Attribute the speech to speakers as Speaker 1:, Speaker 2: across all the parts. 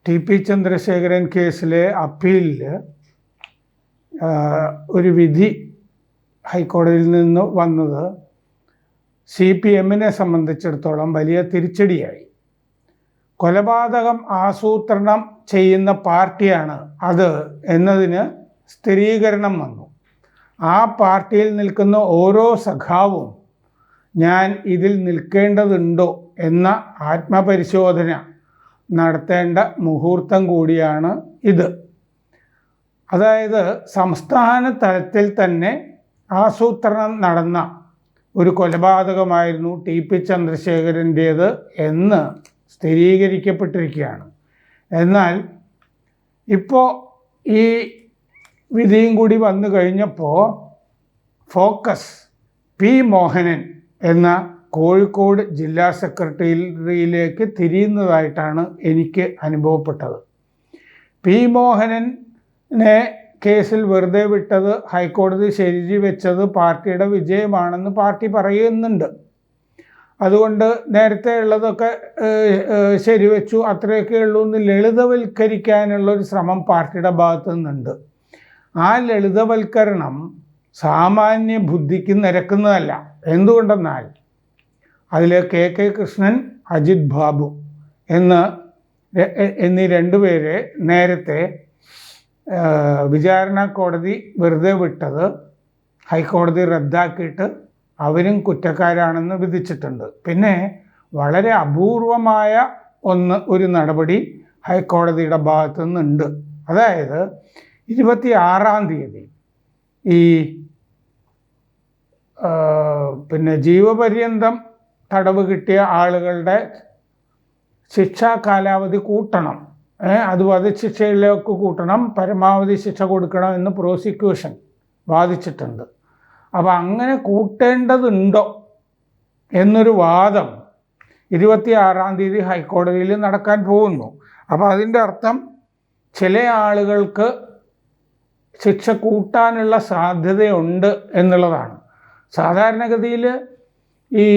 Speaker 1: T P Chandrasekharan കേസിലെ അപ്പീലിൽ ഒരു വിധി ഹൈക്കോടതിയിൽ നിന്ന് വന്നത് CPMനെ സംബന്ധിച്ചിടത്തോളം വലിയ തിരിച്ചടിയായി. കൊലപാതകം ആസൂത്രണം ചെയ്യുന്ന പാർട്ടിയാണ് അത് എന്നതിന് സ്ഥിരീകരണം വന്നു. ആ പാർട്ടിയിൽ നിൽക്കുന്ന ഓരോ സഖാവും ഞാൻ ഇതിൽ നിൽക്കേണ്ടതുണ്ടോ എന്ന ആത്മപരിശോധന നടത്തേണ്ട മുഹൂർത്തം കൂടിയാണ് ഇത്. അതായത് സംസ്ഥാന തലത്തിൽ തന്നെ ആസൂത്രണം നടന്ന ഒരു കൊലപാതകമായിരുന്നു ടി പി ചന്ദ്രശേഖരൻ്റേത് എന്ന് സ്ഥിരീകരിക്കപ്പെട്ടിരിക്കുകയാണ്. എന്നാൽ ഇപ്പോൾ ഈ വിധിയും കൂടി വന്നു കഴിഞ്ഞപ്പോൾ ഫോക്കസ് പി മോഹനൻ എന്ന കോഴിക്കോട് ജില്ലാ സെക്രട്ടറിയിലേക്ക് തിരിയുന്നതായിട്ടാണ് എനിക്ക് അനുഭവപ്പെട്ടത്. പി മോഹനനെ കേസിൽ വെറുതെ വിട്ടത്, ഹൈക്കോടതി ശരി വെച്ചത് പാർട്ടിയുടെ വിജയമാണെന്ന് പാർട്ടി പറയുന്നുണ്ട്. അതുകൊണ്ട് നേരത്തെ ഉള്ളതൊക്കെ ശരിവെച്ചു, അത്രയൊക്കെ ഉള്ളൂ എന്ന് ലളിതവൽക്കരിക്കാനുള്ളൊരു ശ്രമം പാർട്ടിയുടെ ഭാഗത്തു നിന്നുണ്ട്. ആ ലളിതവൽക്കരണം സാമാന്യ ബുദ്ധിക്ക് നിരക്കുന്നതല്ല. എന്തുകൊണ്ടെന്നാൽ അതിൽ KK കൃഷ്ണൻ, അജിത് ബാബു എന്നീ രണ്ടുപേരെ നേരത്തെ വിചാരണ കോടതി വെറുതെ വിട്ടത് ഹൈക്കോടതി റദ്ദാക്കിയിട്ട് അവരും കുറ്റക്കാരാണെന്ന് വിധിച്ചിട്ടുണ്ട്. പിന്നെ വളരെ അപൂർവമായ ഒരു നടപടി ഹൈക്കോടതിയുടെ ഭാഗത്തു നിന്നുണ്ട്. അതായത് 26-ാം തീയതി ഈ ജീവപര്യന്തം തടവ് കിട്ടിയ ആളുകളുടെ ശിക്ഷാ കാലാവധി കൂട്ടണം, അത് വധശിക്ഷയിലേക്ക് കൂട്ടണം, പരമാവധി ശിക്ഷ കൊടുക്കണം എന്ന് പ്രോസിക്യൂഷൻ വാദിച്ചിട്ടുണ്ട്. അപ്പോൾ അങ്ങനെ കൂട്ടേണ്ടതുണ്ടോ എന്നൊരു വാദം 26-ാം തീയതി ഹൈക്കോടതിയിൽ നടക്കാൻ പോകുന്നു. അപ്പോൾ അതിൻ്റെ അർത്ഥം ചില ആളുകൾക്ക് ശിക്ഷ കൂട്ടാനുള്ള സാധ്യതയുണ്ട് എന്നുള്ളതാണ്. സാധാരണഗതിയിൽ ഈ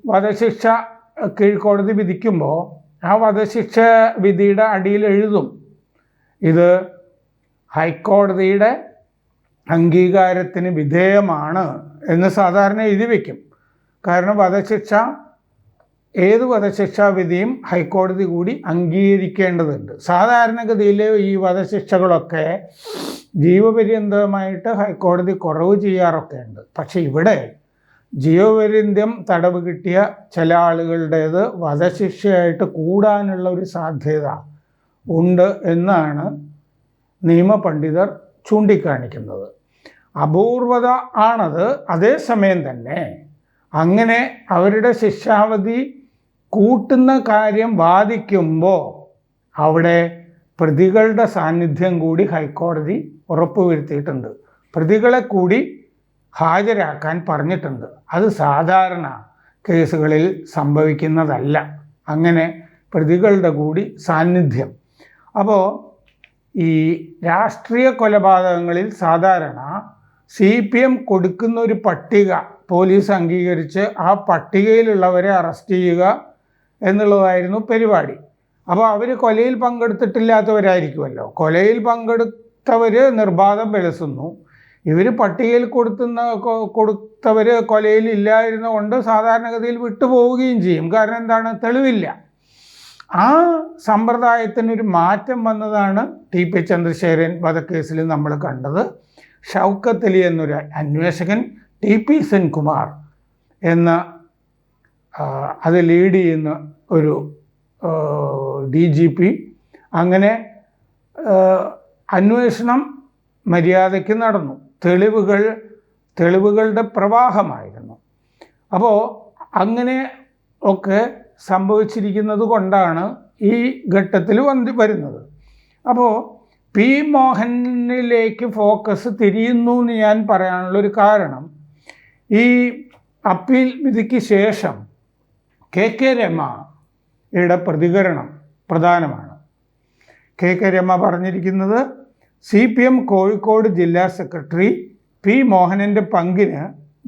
Speaker 1: വധശിക്ഷ കീഴ്ക്കോടതി വിധിക്കുമ്പോൾ ആ വധശിക്ഷ വിധിയുടെ അടിയിൽ എഴുതും ഇത് ഹൈക്കോടതിയുടെ അംഗീകാരത്തിന് വിധേയമാണ് എന്ന് സാധാരണ എഴുതി വയ്ക്കും. കാരണം ഏത് വധശിക്ഷാ വിധിയും ഹൈക്കോടതി കൂടി അംഗീകരിക്കേണ്ടതുണ്ട്. സാധാരണഗതിയിൽ ഈ വധശിക്ഷകളൊക്കെ ജീവപര്യന്തമായിട്ട് ഹൈക്കോടതി കുറവ് ചെയ്യാറൊക്കെ ഉണ്ട്. പക്ഷെ ഇവിടെ ജീവപര്യന്തം തടവ് കിട്ടിയ ചില ആളുകളുടേത് വധശിക്ഷയായിട്ട് കൂടാനുള്ള ഒരു സാധ്യത ഉണ്ട് എന്നാണ് നിയമപണ്ഡിതർ ചൂണ്ടിക്കാണിക്കുന്നത്. അപൂർവത ആണത്. അതേസമയം തന്നെ അങ്ങനെ അവരുടെ ശിക്ഷാവധി കൂട്ടുന്ന കാര്യം വാദിക്കുമ്പോൾ അവിടെ പ്രതികളുടെ സാന്നിധ്യം കൂടി ഹൈക്കോടതി ഉറപ്പുവരുത്തിയിട്ടുണ്ട്. പ്രതികളെ കൂടി ഹാജരാക്കാൻ പറഞ്ഞിട്ടുണ്ട്. അത് സാധാരണ കേസുകളിൽ സംഭവിക്കുന്നതല്ല അങ്ങനെ പ്രതികളുടെ കൂടി സാന്നിധ്യം. അപ്പോൾ ഈ രാഷ്ട്രീയ കൊലപാതകങ്ങളിൽ സാധാരണ CPM കൊടുക്കുന്ന ഒരു പട്ടിക പോലീസ് അംഗീകരിച്ച് ആ പട്ടികയിലുള്ളവരെ അറസ്റ്റ് ചെയ്യുക എന്നുള്ളതായിരുന്നു പരിപാടി. അപ്പോൾ അവർ കൊലയിൽ പങ്കെടുത്തിട്ടില്ലാത്തവരായിരിക്കുമല്ലോ. കൊലയിൽ പങ്കെടുത്തവർ നിർബാധം വിലസുന്നു. ഇവർ പട്ടികയിൽ കൊടുത്തവർ കൊലയിൽ ഇല്ലായിരുന്ന കൊണ്ട് സാധാരണഗതിയിൽ വിട്ടുപോവുകയും ചെയ്യും. കാരണം എന്താണ്? തെളിവില്ല. ആ സമ്പ്രദായത്തിനൊരു മാറ്റം വന്നതാണ് ടി പി ചന്ദ്രശേഖരൻ വധക്കേസിൽ നമ്മൾ കണ്ടത്. ഷൗക്കത്ത് അലി എന്നൊരു അന്വേഷകൻ, TP സെൻകുമാർ എന്ന അത് ലീഡ് ചെയ്യുന്ന ഒരു DGP, അങ്ങനെ അന്വേഷണം മര്യാദയ്ക്ക് നടന്നു. തെളിവുകളുടെ പ്രവാഹമായിരുന്നു. അപ്പോൾ അങ്ങനെ ഒക്കെ സംഭവിച്ചിരിക്കുന്നത് കൊണ്ടാണ് ഈ ഘട്ടത്തിൽ വരുന്നത്. അപ്പോൾ പി മോഹനിലേക്ക് ഫോക്കസ് തിരിയുന്നു എന്ന് ഞാൻ പറയാനുള്ളൊരു കാരണം, ഈ അപ്പീൽ വിധിക്ക് ശേഷം KK രമയുടെ പ്രതികരണം പ്രധാനമാണ്. KK രമ പറഞ്ഞിരിക്കുന്നത് CPM കോഴിക്കോട് ജില്ലാ സെക്രട്ടറി പി മോഹനൻ്റെ പങ്കിന്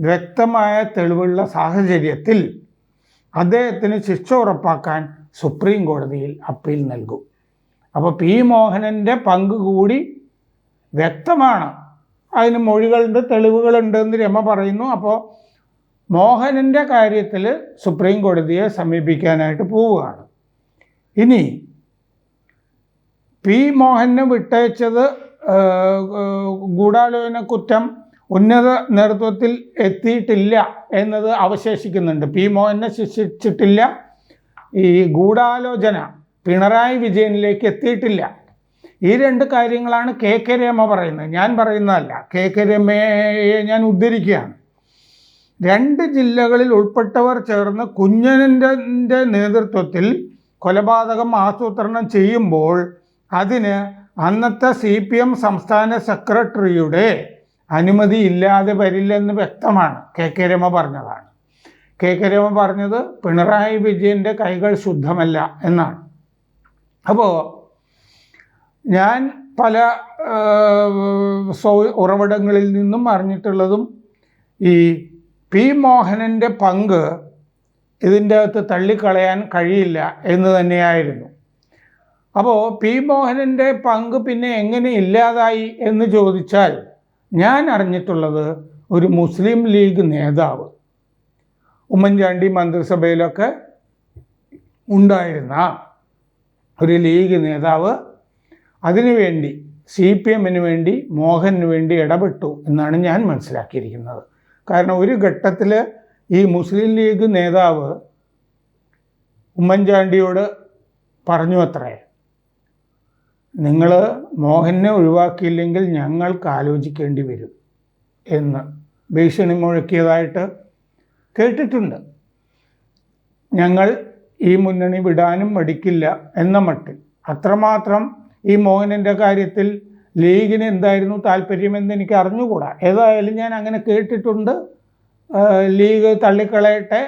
Speaker 1: വ്യക്തമായ തെളിവുള്ള സാഹചര്യത്തിൽ അദ്ദേഹത്തിന് ശിക്ഷ ഉറപ്പാക്കാൻ സുപ്രീം കോടതിയിൽ അപ്പീൽ നൽകും. അപ്പോൾ പി മോഹനൻ്റെ പങ്ക് കൂടി വ്യക്തമാണ്. അതിന് മൊഴികളുണ്ട്, തെളിവുകളുണ്ട് എന്ന് രമ പറയുന്നു. അപ്പോൾ മോഹനൻ്റെ കാര്യത്തിൽ സുപ്രീം കോടതിയെ സമീപിക്കാനായിട്ട് പോവുകയാണ്. ഇനി പി മോഹനെ വിട്ടയച്ചത് ഗൂഢാലോചന കുറ്റം ഉന്നത നേതൃത്വത്തിൽ എത്തിയിട്ടില്ല എന്നത് അവശേഷിക്കുന്നുണ്ട്. പി മോഹനെ ശിക്ഷിച്ചിട്ടില്ല. ഈ ഗൂഢാലോചന പിണറായി വിജയനിലേക്ക് എത്തിയിട്ടില്ല. ഈ രണ്ട് കാര്യങ്ങളാണ് കെ രമ പറയുന്നത്, ഞാൻ പറയുന്നതല്ല. കെ രമയെ ഞാൻ ഉദ്ധരിക്കുകയാണ്. 2 ജില്ലകളിൽ ഉൾപ്പെട്ടവർ ചേർന്ന് കുഞ്ഞനൻ്റെ നേതൃത്വത്തിൽ കൊലപാതകം ആസൂത്രണം ചെയ്യുമ്പോൾ അതിന് അന്നത്തെ CPM സംസ്ഥാന സെക്രട്ടറിയുടെ അനുമതി ഇല്ലാതെ വരില്ലെന്ന് വ്യക്തമാണ്. കെ രമ പറഞ്ഞതാണ്. കെ രമ പറഞ്ഞത് പിണറായി വിജയൻ്റെ കൈകൾ ശുദ്ധമല്ല എന്നാണ്. അപ്പോൾ ഞാൻ പല ഉറവിടങ്ങളിൽ നിന്നും അറിഞ്ഞിട്ടുള്ളതും ഈ പി മോഹനൻ്റെ പങ്ക് ഇതിൻ്റെ അകത്ത് തള്ളിക്കളയാൻ കഴിയില്ല എന്ന് തന്നെയായിരുന്നു. അപ്പോൾ പി മോഹനൻ്റെ പങ്ക് പിന്നെ എങ്ങനെ ഇല്ലാതായി എന്ന് ചോദിച്ചാൽ, ഞാൻ അറിഞ്ഞിട്ടുള്ളത് ഒരു മുസ്ലിം ലീഗ് നേതാവ്, ഉമ്മൻചാണ്ടി മന്ത്രിസഭയിലൊക്കെ ഉണ്ടായിരുന്ന ഒരു ലീഗ് നേതാവ് അതിനുവേണ്ടി CPMന് വേണ്ടി മോഹനന് വേണ്ടി ഇടപെട്ടു എന്നാണ് ഞാൻ മനസ്സിലാക്കിയിരിക്കുന്നത്. കാരണം ഒരു ഘട്ടത്തിൽ ഈ മുസ്ലിം ലീഗ് നേതാവ് ഉമ്മൻചാണ്ടിയോട് പറഞ്ഞു അത്രേ, നിങ്ങൾ മോഹനെ ഒഴിവാക്കിയില്ലെങ്കിൽ ഞങ്ങൾക്ക് ആലോചിക്കേണ്ടി വരും എന്ന് ഭീഷണി മുഴക്കിയതായിട്ട് കേട്ടിട്ടുണ്ട്. ഞങ്ങൾ ഈ മുന്നണി വിടാനും മടിക്കില്ല എന്ന മട്ടിൽ. അത്രമാത്രം ഈ മോഹനൻ്റെ കാര്യത്തിൽ ലീഗിന് എന്തായിരുന്നു താല്പര്യമെന്ന് എനിക്ക് അറിഞ്ഞുകൂടാ. ഏതായാലും ഞാൻ അങ്ങനെ കേട്ടിട്ടുണ്ട്. ലീഗ് തള്ളിക്കളയട്ടെ,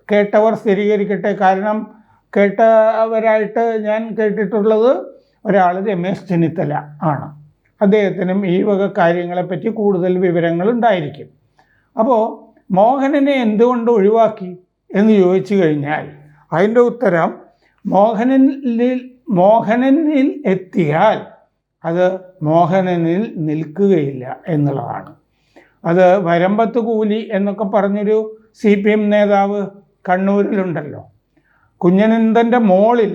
Speaker 1: കേട്ടവർ സ്ഥിരീകരിക്കട്ടെ. കാരണം കേട്ടവരായിട്ട് ഞാൻ കേട്ടിട്ടുള്ളത് ഒരാൾ രമേശ് ചെന്നിത്തല ആണ്. അദ്ദേഹത്തിനും ഈ വക കാര്യങ്ങളെപ്പറ്റി കൂടുതൽ വിവരങ്ങൾ ഉണ്ടായിരിക്കും. അപ്പോൾ മോഹനനെ എന്തുകൊണ്ട് ഒഴിവാക്കി എന്ന് ചോദിച്ചു കഴിഞ്ഞാൽ അതിൻ്റെ ഉത്തരം മോഹനനിൽ എത്തിയാൽ അത് മോഹനനിൽ നിൽക്കുകയില്ല എന്നുള്ളതാണ്. അത് വരമ്പത്ത് കൂലി എന്നൊക്കെ പറഞ്ഞൊരു CPM നേതാവ് കണ്ണൂരിലുണ്ടല്ലോ. കുഞ്ഞനന്തൻ്റെ മോളിൽ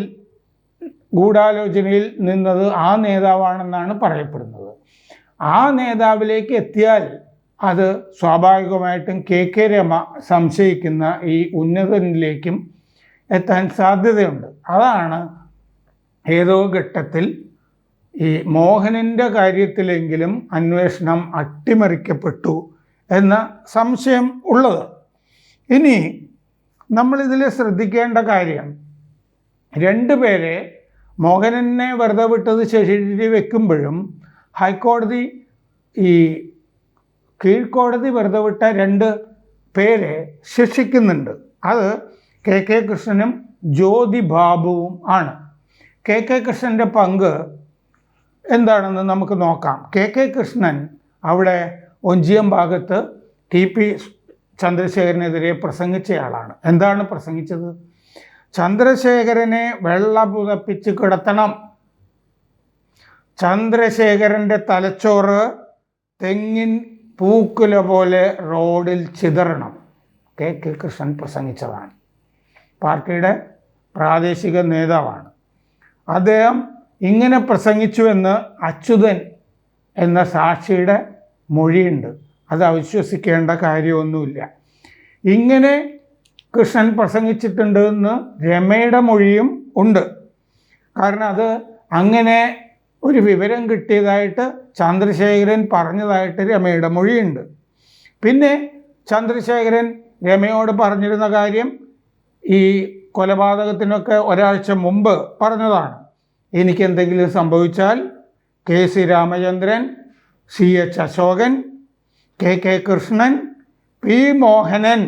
Speaker 1: ഗൂഢാലോചനയിൽ നിന്നത് ആ നേതാവാണെന്നാണ് പറയപ്പെടുന്നത്. ആ നേതാവിലേക്ക് എത്തിയാൽ അത് സ്വാഭാവികമായിട്ടും കെ രമ സംശയിക്കുന്ന ഈ ഉന്നതനിലേക്കും എത്താൻ സാധ്യതയുണ്ട്. അതാണ് ഏതോ ഘട്ടത്തിൽ ഈ മോഹനൻ്റെ കാര്യത്തിലെങ്കിലും അന്വേഷണം അട്ടിമറിക്കപ്പെട്ടു എന്ന സംശയം ഉള്ളത്. ഇനി നമ്മളിതിൽ ശ്രദ്ധിക്കേണ്ട കാര്യം, 2 പേരെ മോഹനനെ വെറുതെ വിട്ടത് ശരി വെക്കുമ്പോഴും ഹൈക്കോടതി ഈ കീഴ്ക്കോടതി വെറുതെ വിട്ട 2 പേരെ ശിക്ഷിക്കുന്നുണ്ട്. അത് കെ കൃഷ്ണനും ജ്യോതി ബാബുവും ആണ്. കെ കൃഷ്ണൻ്റെ പങ്ക് എന്താണെന്ന് നമുക്ക് നോക്കാം. കെ കൃഷ്ണൻ അവിടെ ഒഞ്ചിയം ഭാഗത്ത് TP ചന്ദ്രശേഖരനെതിരെ പ്രസംഗിച്ചയാളാണ്. എന്താണ് പ്രസംഗിച്ചത്? ചന്ദ്രശേഖരനെ വെള്ള പുതപ്പിച്ച് കിടത്തണം, ചന്ദ്രശേഖരൻ്റെ തലച്ചോറ് തെങ്ങിൻ പൂക്കുല പോലെ റോഡിൽ ചിതറണം. കെ കൃഷ്ണൻ പ്രസംഗിച്ചതാണ്. പാർട്ടിയുടെ പ്രാദേശിക നേതാവാണ് അദ്ദേഹം. ഇങ്ങനെ പ്രസംഗിച്ചുവെന്ന് അച്യുതൻ എന്ന സാക്ഷിയുടെ മൊഴിയുണ്ട്. അത് അവിശ്വസിക്കേണ്ട കാര്യമൊന്നുമില്ല. ഇങ്ങനെ കൃഷ്ണൻ പ്രസംഗിച്ചിട്ടുണ്ട് എന്ന് രമയുടെ മൊഴിയും ഉണ്ട്. കാരണം അത് അങ്ങനെ ഒരു വിവരം കിട്ടിയതായിട്ട് ചന്ദ്രശേഖരൻ പറഞ്ഞതായിട്ട് രമയുടെ മൊഴിയുണ്ട്. പിന്നെ ചന്ദ്രശേഖരൻ രമയോട് പറഞ്ഞിരുന്ന കാര്യം ഈ കൊലപാതകത്തിനൊക്കെ ഒരാഴ്ച മുമ്പ് പറഞ്ഞതാണ്. എനിക്കെന്തെങ്കിലും സംഭവിച്ചാൽ KC Ramachandran, CH Ashokan, K Krishnan, P Mohanan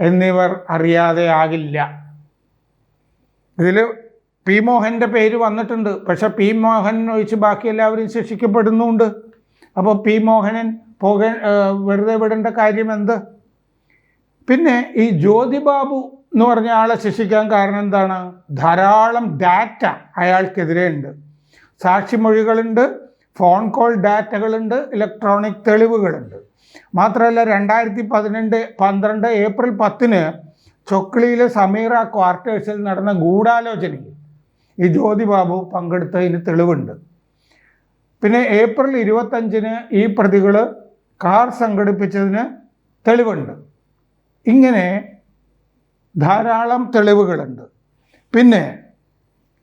Speaker 1: എന്നിവർ അറിയാതെ ആകില്ല. ഇതിൽ പി മോഹൻ്റെ പേര് വന്നിട്ടുണ്ട്. പക്ഷെ പി മോഹൻ ഒഴിച്ച് ബാക്കി എല്ലാവരും ശിക്ഷിക്കപ്പെടുന്നുമുണ്ട്. അപ്പോൾ പി മോഹനൻ വെറുതെ വിടേണ്ട കാര്യം എന്ത്? പിന്നെ ഈ ജ്യോതി ബാബു എന്ന് പറഞ്ഞ ആളെ ശിക്ഷിക്കാൻ കാരണം എന്താണ്? ധാരാളം ഡാറ്റ അയാൾക്കെതിരെ ഉണ്ട്, സാക്ഷിമൊഴികളുണ്ട്, ഫോൺ കോൾ ഡാറ്റകളുണ്ട്, ഇലക്ട്രോണിക് തെളിവുകളുണ്ട്. മാത്രമല്ല 2012 ഏപ്രിൽ 10 ചൊക്ലിയിലെ സമീറ ക്വാർട്ടേഴ്സിൽ നടന്ന ഗൂഢാലോചനയിൽ ഈ ജ്യോതി ബാബു പങ്കെടുത്തതിന് തെളിവുണ്ട്. പിന്നെ ഏപ്രിൽ 25 ഈ പ്രതികൾ കാർ സംഘടിപ്പിച്ചതിന് തെളിവുണ്ട്. ഇങ്ങനെ ധാരാളം തെളിവുകളുണ്ട്. പിന്നെ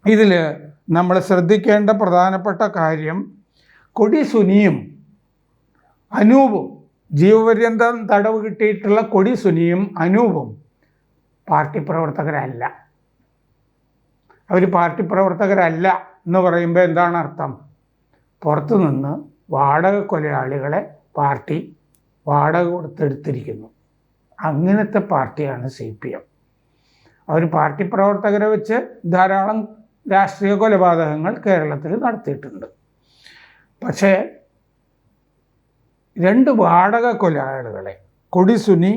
Speaker 1: ഇതിൽ നമ്മൾ ശ്രദ്ധിക്കേണ്ട പ്രധാനപ്പെട്ട കാര്യം, കൊടി സുനിയും അനൂപും, ജീവപര്യന്തം തടവ് കിട്ടിയിട്ടുള്ള കൊടി സുനിയും അനൂപും പാർട്ടി പ്രവർത്തകരല്ല. അവർ പാർട്ടി പ്രവർത്തകരല്ല എന്ന് പറയുമ്പോൾ എന്താണ് അർത്ഥം? പുറത്തു നിന്ന് വാടക കൊലയാളികളെ പാർട്ടി വാടക കൊടുത്തെടുത്തിരിക്കുന്നു. അങ്ങനത്തെ പാർട്ടിയാണ് CPM. അവർ പാർട്ടി പ്രവർത്തകരെ വെച്ച് ധാരാളം രാഷ്ട്രീയ കൊലപാതകങ്ങൾ കേരളത്തിൽ നടത്തിയിട്ടുണ്ട്. പക്ഷേ 2 വാടക കൊലയാളികളെ, കൊടി സുനി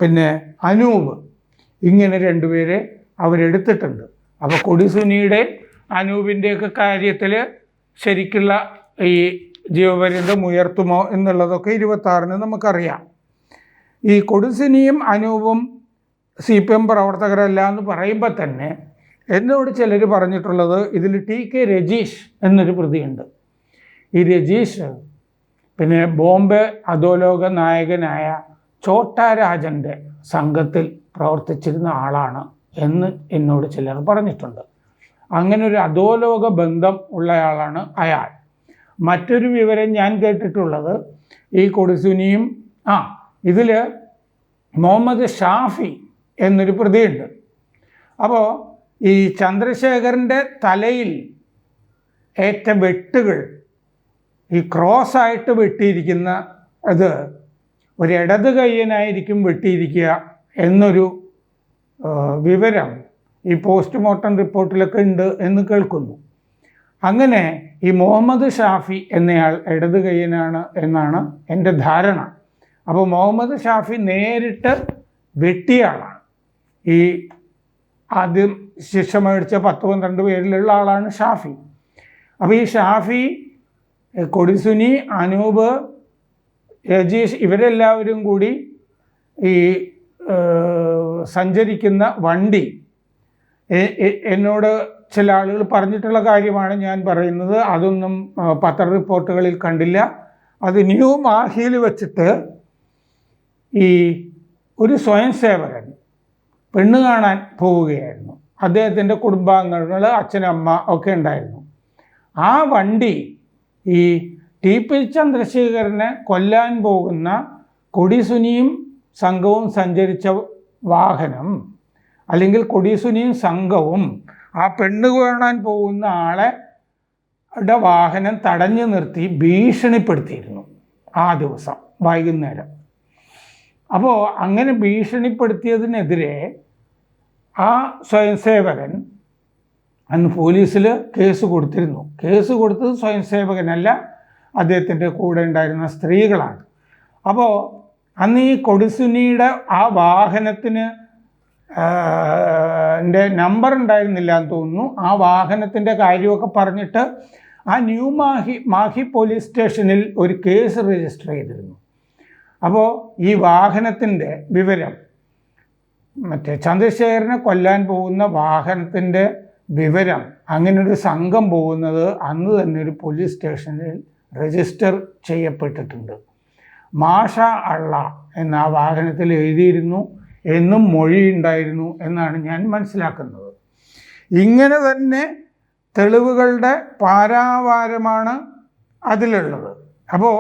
Speaker 1: പിന്നെ അനൂപ്, ഇങ്ങനെ 2 പേരെ അവരെടുത്തിട്ടുണ്ട്. അപ്പോൾ കൊടി സുനിയുടെ അനൂപിൻ്റെയൊക്കെ കാര്യത്തിൽ ശരിക്കുള്ള ഈ ജീവപര്യന്തം ഉയർത്തുമോ എന്നുള്ളതൊക്കെ 26-ന് നമുക്കറിയാം. ഈ കൊടി സുനിയും അനൂപും CPM പ്രവർത്തകരല്ല എന്ന് പറയുമ്പോൾ തന്നെ എന്നോട് ചിലർ പറഞ്ഞിട്ടുള്ളത് ഇതിൽ TK രജീഷ് എന്നൊരു പ്രതിയുണ്ട്. ഈ രജീഷ് പിന്നെ ബോംബെ അധോലോക നായകനായ ഛോട്ടാ രാജൻ്റെ സംഘത്തിൽ പ്രവർത്തിച്ചിരുന്ന ആളാണ് എന്ന് എന്നോട് ചിലർ പറഞ്ഞിട്ടുണ്ട്. അങ്ങനെ ഒരു അധോലോക ബന്ധം ഉള്ളയാളാണ് അയാൾ. മറ്റൊരു വിവരം ഞാൻ കേട്ടിട്ടുള്ളത്, ഈ കൊടി സുനിയും ഇതിൽ മുഹമ്മദ് ഷാഫി എന്നൊരു പ്രതിയുണ്ട്. അപ്പോൾ ഈ ചന്ദ്രശേഖരൻ്റെ തലയിൽ ഏറ്റ വെട്ടുകൾ, ഈ ക്രോസായിട്ട് വെട്ടിയിരിക്കുന്ന അത് ഒരു ഇടത് കയ്യനായിരിക്കും വെട്ടിയിരിക്കുക എന്നൊരു വിവരം ഈ പോസ്റ്റ്മോർട്ടം റിപ്പോർട്ടിലൊക്കെ ഉണ്ട് എന്ന് കേൾക്കുന്നു. അങ്ങനെ ഈ മുഹമ്മദ് ഷാഫി എന്നയാൾ ഇടത് കയ്യനാണ് എന്നാണ് എൻ്റെ ധാരണ. അപ്പോൾ മുഹമ്മദ് ഷാഫി നേരിട്ട് വെട്ടിയ ആളാണ്. ഈ ആദ്യം ശിക്ഷ മേടിച്ച 10-12 പേരിലുള്ള ആളാണ് ഷാഫി. അപ്പോൾ ഈ ഷാഫി, കൊടി സുനി, അനൂപ്, രജീഷ് ഇവരെല്ലാവരും കൂടി ഈ സഞ്ചരിക്കുന്ന വണ്ടി, എന്നോട് ചില ആളുകൾ പറഞ്ഞിട്ടുള്ള കാര്യമാണ് ഞാൻ പറയുന്നത്, അതൊന്നും പത്ര റിപ്പോർട്ടുകളിൽ കണ്ടില്ല. അത് ന്യൂ മാഹിയിൽ വെച്ചിട്ട് ഈ ഒരു സ്വയം സേവകൻ പെണ്ണ് കാണാൻ പോവുകയായിരുന്നു. അദ്ദേഹത്തിൻ്റെ കുടുംബാംഗങ്ങൾ, അച്ഛനമ്മ ഒക്കെ ഉണ്ടായിരുന്നു. ആ വണ്ടി ഈ TP ചന്ദ്രശേഖരനെ കൊല്ലാൻ പോകുന്ന കൊടി സുനിയും സംഘവും സഞ്ചരിച്ച വാഹനം, അല്ലെങ്കിൽ കൊടി സുനിയും സംഘവും ആ പെണ്ണ് കാണാൻ പോകുന്ന ആളുടെ വാഹനം തടഞ്ഞു നിർത്തി ഭീഷണിപ്പെടുത്തിയിരുന്നു ആ ദിവസം വൈകുന്നേരം. അപ്പോൾ അങ്ങനെ ഭീഷണിപ്പെടുത്തിയതിനെതിരെ ആ സ്വയംസേവകൻ അന്ന് പോലീസിൽ കേസ് കൊടുത്തിരുന്നു. കേസ് കൊടുത്തത് സ്വയംസേവകനല്ല, അദ്ദേഹത്തിൻ്റെ കൂടെ ഉണ്ടായിരുന്ന സ്ത്രീകളാണ്. അപ്പോൾ അന്ന് ഈ കൊടി സുനിയുടെ ആ വാഹനത്തിന് നമ്പർ ഉണ്ടായിരുന്നില്ല എന്ന് തോന്നുന്നു. ആ വാഹനത്തിൻ്റെ കാര്യമൊക്കെ പറഞ്ഞിട്ട് ആ ന്യൂ മാഹി പോലീസ് സ്റ്റേഷനിൽ ഒരു കേസ് രജിസ്റ്റർ ചെയ്തിരുന്നു. അപ്പോൾ ഈ വാഹനത്തിൻ്റെ വിവരം, മറ്റേ ചന്ദ്രശേഖരനെ കൊല്ലാൻ പോകുന്ന വാഹനത്തിൻ്റെ വിവരം, അങ്ങനൊരു സംഘം പോകുന്നത് അന്ന് തന്നെ ഒരു പോലീസ് സ്റ്റേഷനിൽ രജിസ്റ്റർ ചെയ്യപ്പെട്ടിട്ടുണ്ട്. മാഷ അള്ള എന്ന ആ വാഹനത്തിൽ എഴുതിയിരുന്നു എന്നും മൊഴിയുണ്ടായിരുന്നു എന്നാണ് ഞാൻ മനസ്സിലാക്കുന്നത്. ഇങ്ങനെ തന്നെ തെളിവുകളുടെ പാരാവാരമാണ് അതിലുള്ളത്. അപ്പോൾ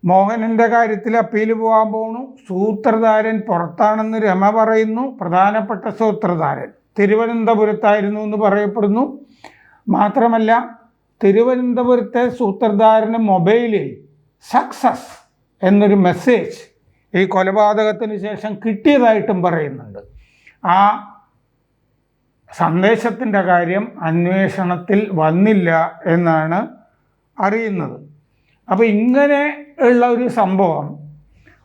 Speaker 1: മോഹനൻ്റെ കാര്യത്തിൽ അപ്പീൽ പോകാൻ പോണു. സൂത്രധാരൻ പുറത്താണെന്ന് രമ പറയുന്നു. പ്രധാനപ്പെട്ട സൂത്രധാരൻ തിരുവനന്തപുരത്തായിരുന്നു എന്ന് പറയപ്പെടുന്നു. മാത്രമല്ല തിരുവനന്തപുരത്തെ സൂത്രധാരന് മൊബൈലിൽ സക്സസ് എന്നൊരു മെസ്സേജ് ഈ കൊലപാതകത്തിന് ശേഷം കിട്ടിയതായിട്ടും പറയുന്നുണ്ട്. ആ സന്ദേശത്തിൻ്റെ കാര്യം അന്വേഷണത്തിൽ വന്നില്ല എന്നാണ് അറിയുന്നത്. അപ്പോൾ ഇങ്ങനെ ഉള്ള ഒരു സംഭവം,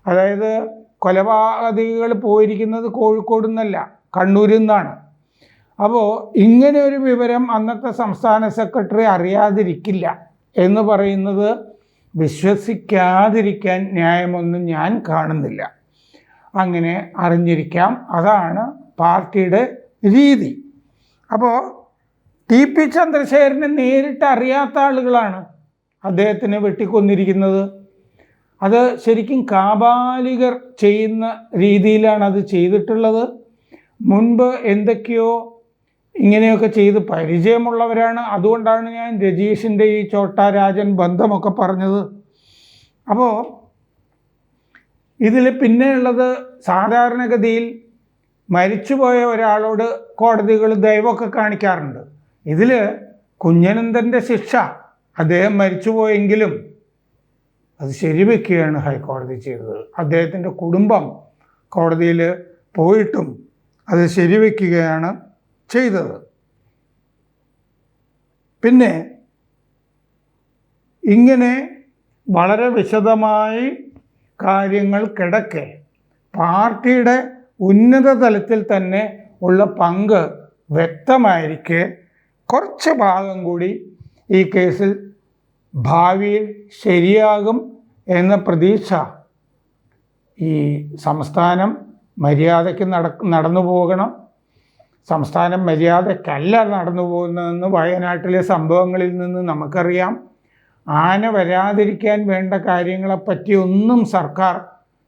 Speaker 1: അതായത് കൊലപാതകികൾ പോയിരിക്കുന്നത് കോഴിക്കോട് നിന്നല്ല, കണ്ണൂരിൽ നിന്നാണ്. അപ്പോൾ ഇങ്ങനെ ഒരു വിവരം അന്നത്തെ സംസ്ഥാന സെക്രട്ടറി അറിയാതിരിക്കില്ല എന്ന് പറയുന്നത് വിശ്വസിക്കാതിരിക്കാൻ ന്യായമൊന്നും ഞാൻ കാണുന്നില്ല. അങ്ങനെ അറിഞ്ഞിരിക്കാം, അതാണ് പാർട്ടിയുടെ രീതി. അപ്പോൾ ടി.പി. ചന്ദ്രശേഖരനെ നേരിട്ട് അറിയാത്ത ആളുകളാണ് അദ്ദേഹത്തിനെ വെട്ടിക്കൊന്നിരിക്കുന്നത്. അത് ശരിക്കും കാബാലികർ ചെയ്യുന്ന രീതിയിലാണ് അത് ചെയ്തിട്ടുള്ളത്. മുൻപ് എന്തൊക്കെയോ ഇങ്ങനെയൊക്കെ ചെയ്ത് പരിചയമുള്ളവരാണ്. അതുകൊണ്ടാണ് ഞാൻ രജീഷിൻ്റെ ഈ ചോട്ടാ രാജൻ ബന്ധമൊക്കെ പറഞ്ഞത്. അപ്പോൾ ഇതിൽ പിന്നെയുള്ളത്, സാധാരണഗതിയിൽ മരിച്ചുപോയ ഒരാളോട് കോടതികൾ ദയവൊക്കെ കാണിക്കാറുണ്ട്. ഇതിൽ കുഞ്ഞനന്തൻ്റെ ശിക്ഷ, അദ്ദേഹം മരിച്ചുപോയെങ്കിലും അത് ശരിവെക്കുകയാണ് ഹൈക്കോടതി ചെയ്തത്. അദ്ദേഹത്തിൻ്റെ കുടുംബം കോടതിയിൽ പോയിട്ടും അത് ശരിവെക്കുകയാണ് ചെയ്തത്. പിന്നെ ഇങ്ങനെ വളരെ വിശദമായി കാര്യങ്ങൾ കിടക്കെ പാർട്ടിയുടെ ഉന്നത തലത്തിൽ തന്നെ ഉള്ള പങ്ക് വ്യക്തമായിരിക്കെ കുറച്ച് ഭാഗം കൂടി ഈ കേസിൽ ഭാവിയിൽ ശരിയാകും എന്ന പ്രതീക്ഷ, ഈ സംസ്ഥാനം മര്യാദയ്ക്ക് നടന്നു പോകണം, സംസ്ഥാനം മര്യാദയ്ക്കല്ല നടന്നു പോകുന്നതെന്ന് വയനാട്ടിലെ സംഭവങ്ങളിൽ നിന്ന് നമുക്കറിയാം. ആന വരാതിരിക്കാൻ വേണ്ട കാര്യങ്ങളെപ്പറ്റി ഒന്നും സർക്കാർ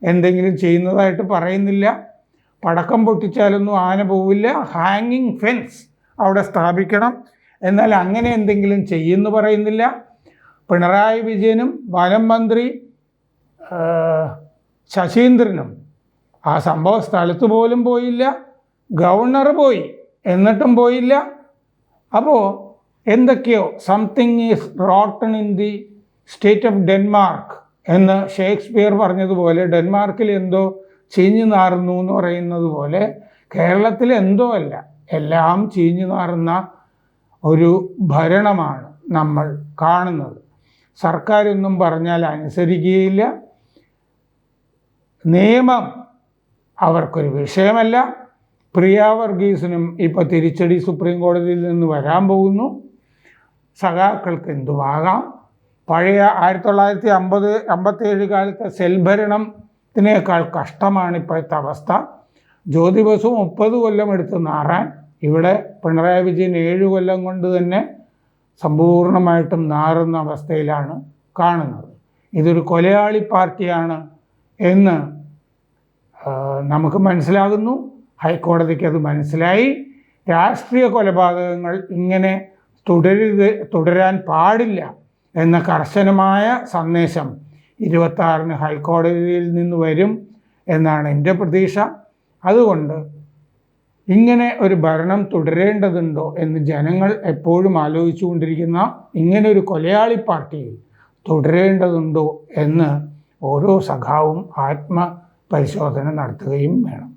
Speaker 1: എന്തെങ്കിലും ചെയ്യുന്നതായിട്ട് പറയുന്നില്ല. പടക്കം പൊട്ടിച്ചാലൊന്നും ആന പോവില്ല, ഹാങ്ങിങ് ഫെൻസ് അവിടെ സ്ഥാപിക്കണം, എന്നാൽ അങ്ങനെ എന്തെങ്കിലും ചെയ്യുമെന്ന് പറയുന്നില്ല. പിണറായി വിജയനും വനം മന്ത്രി ശശീന്ദ്രനും ആ സംഭവ സ്ഥലത്ത് പോലും പോയില്ല. ഗവർണർ പോയി, എന്നിട്ടും പോയില്ല. അപ്പോൾ എന്തൊക്കെയോ something is rotten in the state of Denmark എന്ന് ഷേക്സ്പിയർ പറഞ്ഞതുപോലെ, ഡെൻമാർക്കിൽ എന്തോ ചീഞ്ഞു നാറുന്നു എന്ന് പറയുന്നത് പോലെ കേരളത്തിൽ എന്തോ അല്ല, എല്ലാം ചീഞ്ഞു നാറുന്ന ഒരു ഭരണമാണ് നമ്മൾ കാണുന്നത്. സർക്കാരൊന്നും പറഞ്ഞാൽ അനുസരിക്കുകയില്ല, നിയമം അവർക്കൊരു വിഷയമല്ല. പ്രിയ വർഗീസിനും ഇപ്പോൾ തിരിച്ചടി സുപ്രീം കോടതിയിൽ നിന്ന് വരാൻ പോകുന്നു. സഖാക്കൾക്ക് എന്തുമാകാം. പഴയ 1957 കാലത്തെ സെൽഭരണത്തിനേക്കാൾ കഷ്ടമാണ് ഇപ്പോഴത്തെ അവസ്ഥ. ജ്യോതി ബസു 30 കൊല്ലം എടുത്ത് നാറാൻ, ഇവിടെ പിണറായി വിജയൻ 7 കൊല്ലം കൊണ്ട് തന്നെ സമ്പൂർണ്ണമായിട്ടും നാറുന്ന അവസ്ഥയിലാണ് കാണുന്നത്. ഇതൊരു കൊലയാളി പാർട്ടിയാണ് എന്ന് നമുക്ക് മനസ്സിലാകുന്നു. ഹൈക്കോടതിക്ക് അത് മനസ്സിലായി. രാഷ്ട്രീയ കൊലപാതകങ്ങൾ ഇങ്ങനെ തുടരാൻ പാടില്ല എന്ന കർശനമായ സന്ദേശം 26-ന് ഹൈക്കോടതിയിൽ നിന്ന് വരും എന്നാണ് എൻ്റെ പ്രതീക്ഷ. അതുകൊണ്ട് ഇങ്ങനെ ഒരു ഭരണം തുടരേണ്ടതുണ്ടോ എന്ന് ജനങ്ങൾ എപ്പോഴും ആലോചിച്ചുകൊണ്ടിരിക്കുന്ന ഇങ്ങനെ ഒരു കൊലയാളി പാർട്ടിയിൽ തുടരേണ്ടതുണ്ടോ എന്ന് ഓരോ സഖാവും ആത്മപരിശോധന നടത്തുകയും വേണം.